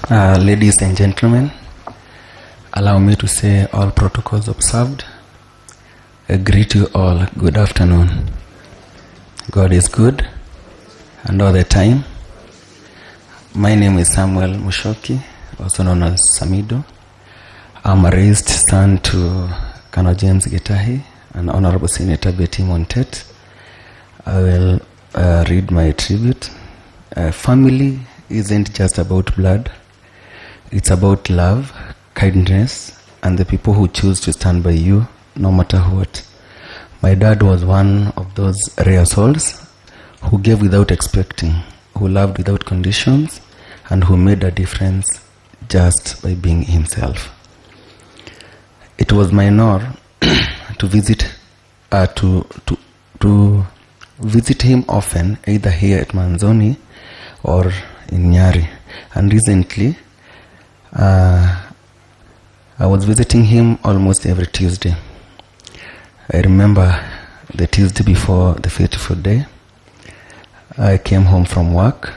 Ladies and gentlemen, allow me to say all protocols observed. I greet you all. Good afternoon. God is good, and all the time. My name is Samuel Mushoki, also known as Samidoh. I'm a raised son to Colonel James Gitahi and Honorable Senator Betty Montet. I will read my tribute. Family isn't just about blood. It's about love, kindness, and the people who choose to stand by you no matter what. My dad was one of those rare souls who gave without expecting, who loved without conditions, and who made a difference just by being himself. It was my honor to visit visit him often, either here at Manzoni or in Nyari. And recently, I was visiting him almost every Tuesday. I remember the Tuesday before the fateful day. I came home from work.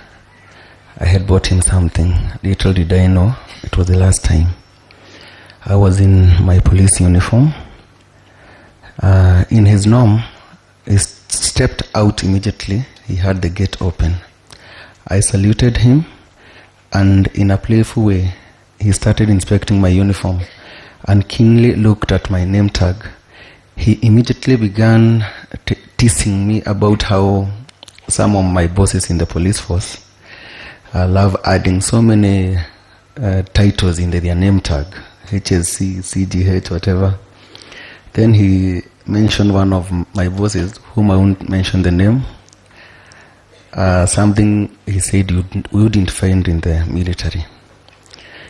I had bought him something. Little did I know it was the last time. I was in my police uniform. In his norm, he stepped out immediately. He had the gate open. I saluted him, and in a playful way, he started inspecting my uniform and keenly looked at my name tag. He immediately began teasing me about how some of my bosses in the police force love adding so many titles in their name tag, HSC, CGH, whatever. Then he mentioned one of my bosses, whom I won't mention the name, something he said you wouldn't find in the military.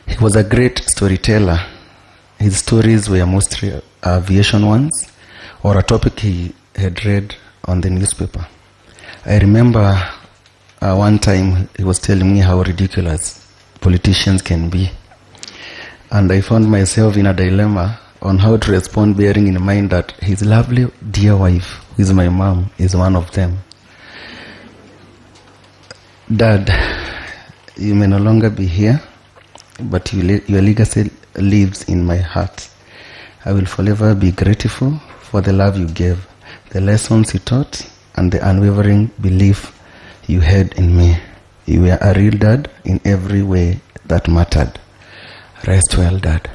He was a great storyteller. His stories were mostly aviation ones, or a topic he had read on the newspaper. I remember one time he was telling me how ridiculous politicians can be. And I found myself in a dilemma on how to respond, bearing in mind that his lovely dear wife, who is my mom, is one of them. Dad, you may no longer be here, but your legacy lives in my heart. I will forever be grateful for the love you gave, the lessons you taught, and the unwavering belief you had in me. You were a real dad in every way that mattered. Rest well, Dad.